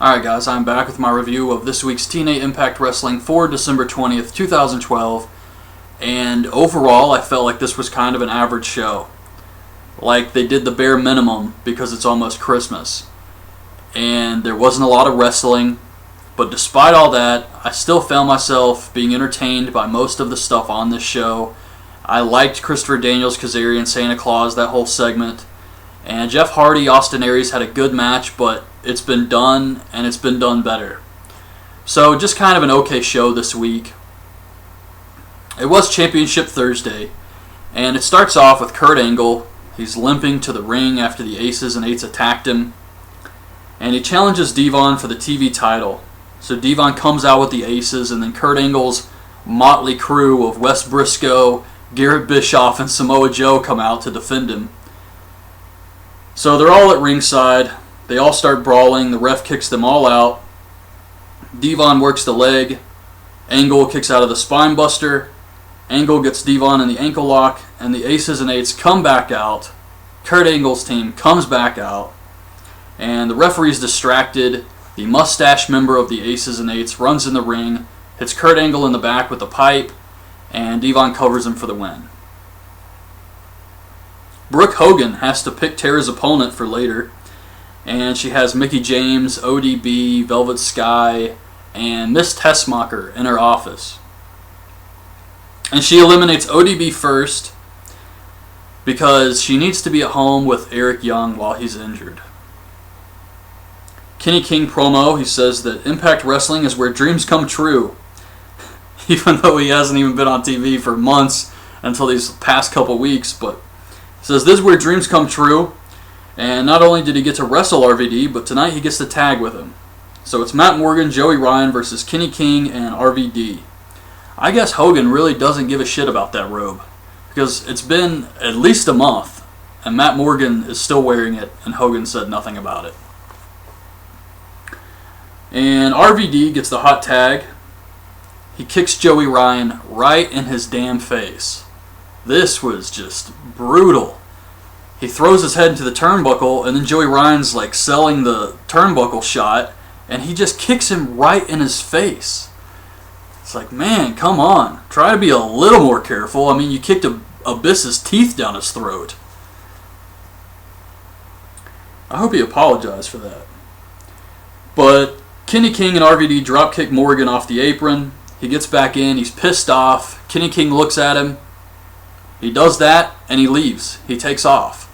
Alright guys, I'm back with my review of this week's TNA Impact Wrestling for December 20th, 2012. And overall, I felt like this was kind of an average show. Like they did the bare minimum because it's almost Christmas. And there wasn't a lot of wrestling. But despite all that, I still found myself being entertained by most of the stuff on this show. I liked Christopher Daniels, Kazarian, Santa Claus, that whole segment. And Jeff Hardy, Austin Aries had a good match, but it's been done, and it's been done better. So just kind of an okay show this week. It was Championship Thursday, and it starts off with Kurt Angle. He's limping to the ring after the Aces and Eights attacked him. And he challenges Devon for the TV title. So Devon comes out with the Aces, and then Kurt Angle's motley crew of Wes Briscoe, Garrett Bischoff, and Samoa Joe come out to defend him. So they're all at ringside. They all start brawling. The ref kicks them all out. Devon works the leg. Angle kicks out of the spine buster. Angle gets Devon in the ankle lock. And the Aces and Eights come back out. Kurt Angle's team comes back out. And the referee's distracted. The mustache member of the Aces and Eights runs in the ring, hits Kurt Angle in the back with a pipe, and Devon covers him for the win. Brooke Hogan has to pick Tara's opponent for later. And she has Mickie James, ODB, Velvet Sky, and Miss Tessmacher in her office. And she eliminates ODB first because she needs to be at home with Eric Young while he's injured. Kenny King promo, he says that Impact Wrestling is where dreams come true. Even though he hasn't even been on TV for months until these past couple weeks. But he says this is where dreams come true. And not only did he get to wrestle RVD, but tonight he gets to tag with him. So it's Matt Morgan, Joey Ryan versus Kenny King and RVD. I guess Hogan really doesn't give a shit about that robe. Because it's been at least a month. And Matt Morgan is still wearing it. And Hogan said nothing about it. And RVD gets the hot tag. He kicks Joey Ryan right in his damn face. This was just brutal. He throws his head into the turnbuckle, and then Joey Ryan's like selling the turnbuckle shot, and he just kicks him right in his face. It's like, man, come on. Try to be a little more careful. I mean, you kicked Abyss's teeth down his throat. I hope he apologized for that. But Kenny King and RVD dropkick Morgan off the apron. He gets back in. He's pissed off. Kenny King looks at him. He does that, and he leaves. He takes off.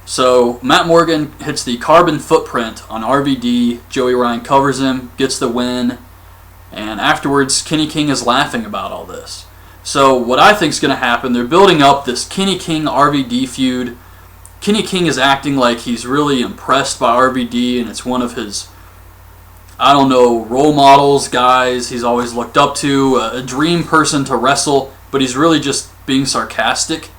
So Matt Morgan hits the carbon footprint on RVD. Joey Ryan covers him, gets the win. And afterwards, Kenny King is laughing about all this. So what I think is going to happen, they're building up this Kenny King-RVD feud. Kenny King is acting like he's really impressed by RVD, and it's one of his, I don't know, role models, guys he's always looked up to, a dream person to wrestle, but he's really just being sarcastic.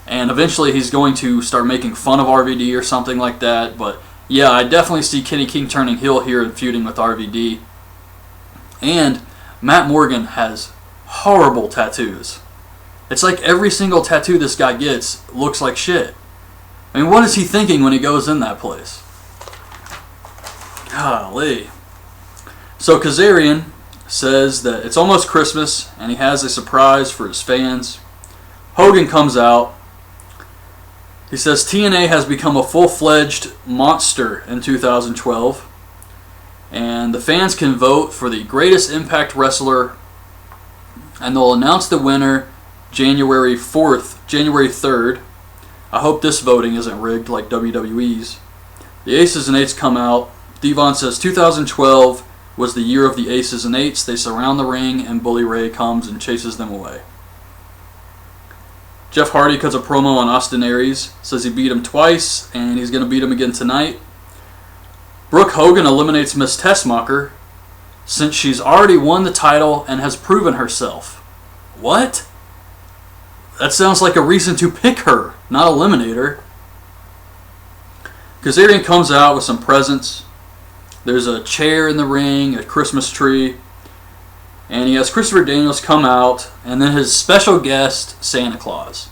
And eventually he's going to start making fun of RVD or something like that. But yeah, I definitely see Kenny King turning heel here and feuding with RVD. And Matt Morgan has horrible tattoos. It's like every single tattoo this guy gets looks like shit. I mean, what is he thinking when he goes in that place? Golly. So Kazarian says that it's almost Christmas and he has a surprise for his fans. Hogan comes out. He says TNA has become a full-fledged monster in 2012. And the fans can vote for the greatest Impact wrestler. And they'll announce the winner January 3rd. I hope this voting isn't rigged like WWE's. The Aces and Eights come out. Devon says 2012 was the year of the Aces and Eights. They surround the ring and Bully Ray comes and chases them away. Jeff Hardy cuts a promo on Austin Aries, says he beat him twice, and he's going to beat him again tonight. Brooke Hogan eliminates Miss Tessmacher, since she's already won the title and has proven herself. What? That sounds like a reason to pick her, not eliminate her. Kazarian comes out with some presents. There's a chair in the ring, a Christmas tree. And he has Christopher Daniels come out, and then his special guest, Santa Claus.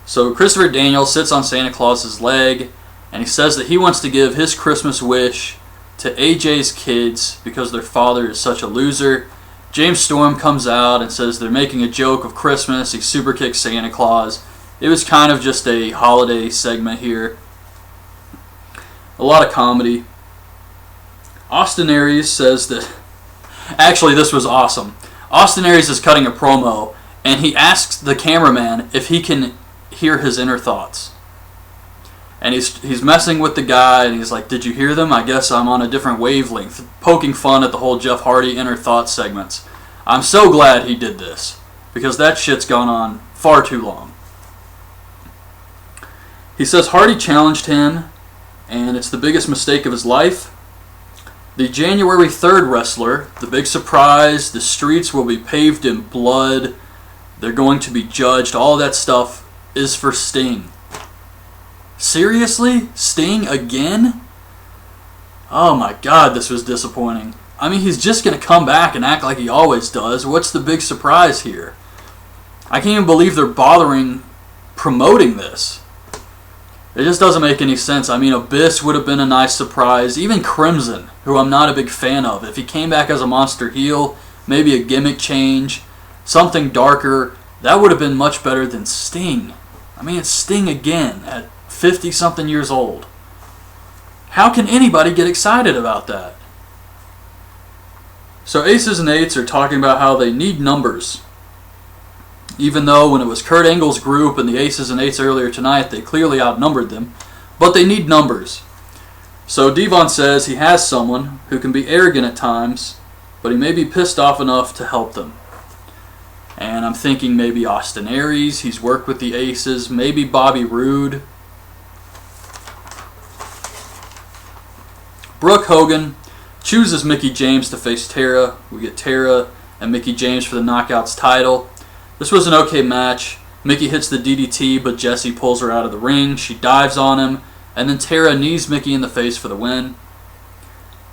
So Christopher Daniels sits on Santa Claus's leg, and he says that he wants to give his Christmas wish to AJ's kids because their father is such a loser. James Storm comes out and says they're making a joke of Christmas. He super kicks Santa Claus. It was kind of just a holiday segment here. A lot of comedy. Austin Aries says that... Actually, this was awesome. Austin Aries is cutting a promo, and he asks the cameraman if he can hear his inner thoughts. And he's messing with the guy, and he's like, did you hear them? I guess I'm on a different wavelength. Poking fun at the whole Jeff Hardy inner thoughts segments. I'm so glad he did this, because that shit's gone on far too long. He says Hardy challenged him, and it's the biggest mistake of his life. The January 3rd wrestler, the big surprise, the streets will be paved in blood, they're going to be judged, all that stuff is for Sting. Seriously? Sting again? Oh my god, this was disappointing. I mean, he's just going to come back and act like he always does. What's the big surprise here? I can't even believe they're bothering promoting this. It just doesn't make any sense. I mean, Abyss would have been a nice surprise. Even Crimson, who I'm not a big fan of. If he came back as a monster heel, maybe a gimmick change, something darker, that would have been much better than Sting. I mean, it's Sting again at 50-something years old. How can anybody get excited about that? So Aces and Eights are talking about how they need numbers. Even though when it was Kurt Angle's group and the Aces and Eights earlier tonight, they clearly outnumbered them. But they need numbers. So Devon says he has someone who can be arrogant at times, but he may be pissed off enough to help them. And I'm thinking maybe Austin Aries, he's worked with the Aces, maybe Bobby Roode. Brooke Hogan chooses Mickie James to face Tara. We get Tara and Mickie James for the Knockouts title. This was an okay match. Mickie hits the DDT, but Jessie pulls her out of the ring. She dives on him, and then Tara knees Mickie in the face for the win.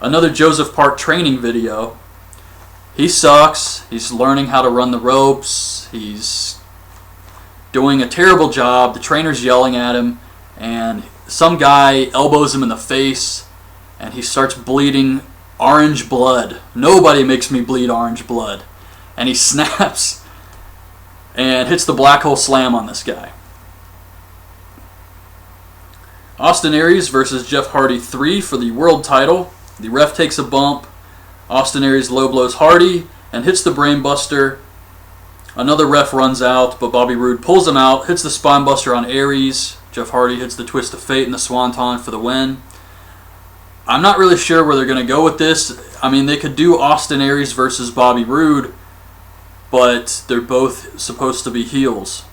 Another Joseph Park training video. He sucks. He's learning how to run the ropes. He's doing a terrible job. The trainer's yelling at him, and some guy elbows him in the face, and he starts bleeding orange blood. Nobody makes me bleed orange blood. And he snaps and hits the black hole slam on this guy. Austin Aries versus Jeff Hardy 3 for the world title. The ref takes a bump. Austin Aries low blows Hardy and hits the brain buster. Another ref runs out, but Bobby Roode pulls him out, hits the spine buster on Aries. Jeff Hardy hits the twist of fate and the swanton for the win. I'm not really sure where they're going to go with this. I mean, they could do Austin Aries versus Bobby Roode, but they're both supposed to be heels.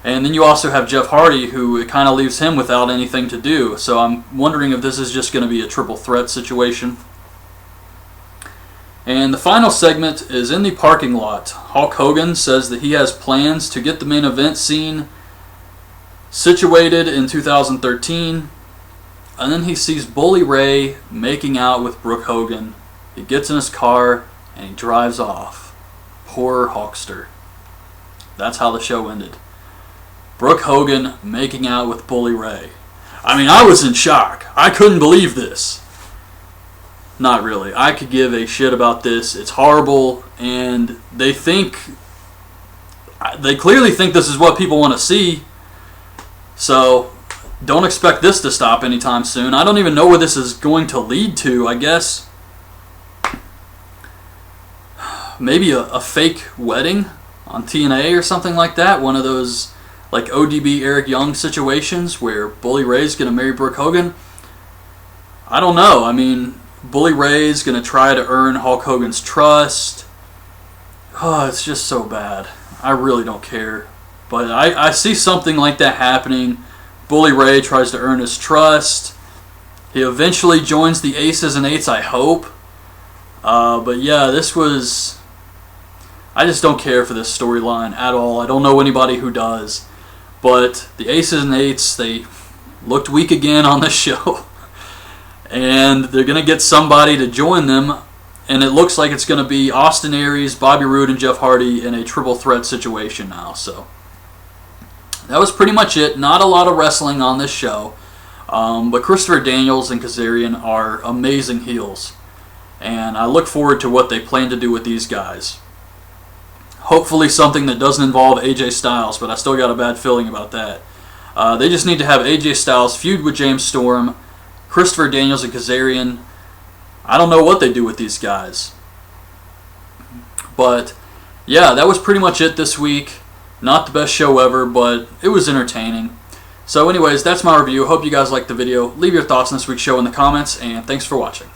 And then you also have Jeff Hardy, who it kind of leaves him without anything to do. So I'm wondering if this is just going to be a triple threat situation. And the final segment is in the parking lot. Hulk Hogan says that he has plans to get the main event scene situated in 2013. And then he sees Bully Ray making out with Brooke Hogan. He gets in his car and he drives off. Poor Hulkster. That's how the show ended. Brooke Hogan making out with Bully Ray. I mean, I was in shock. I couldn't believe this. Not really. I could give a shit about this. It's horrible, and they clearly think this is what people want to see. So don't expect this to stop anytime soon. I don't even know where this is going to lead to, I guess. Maybe a fake wedding on TNA or something like that. One of those like ODB Eric Young situations where Bully Ray's going to marry Brooke Hogan. I don't know. I mean, Bully Ray's going to try to earn Hulk Hogan's trust. Oh, it's just so bad. I really don't care. But I see something like that happening. Bully Ray tries to earn his trust. He eventually joins the Aces and Eights, I hope. But yeah, this was... I just don't care for this storyline at all. I don't know anybody who does. But the Aces and Eights, they looked weak again on this show. And they're going to get somebody to join them. And it looks like it's going to be Austin Aries, Bobby Roode, and Jeff Hardy in a triple threat situation now. So that was pretty much it. Not a lot of wrestling on this show. But Christopher Daniels and Kazarian are amazing heels, and I look forward to what they plan to do with these guys. Hopefully something that doesn't involve AJ Styles, but I still got a bad feeling about that. They just need to have AJ Styles feud with James Storm, Christopher Daniels and Kazarian. I don't know what they do with these guys. But yeah, that was pretty much it this week. Not the best show ever, but it was entertaining. So anyways, that's my review. Hope you guys liked the video. Leave your thoughts on this week's show in the comments, and thanks for watching.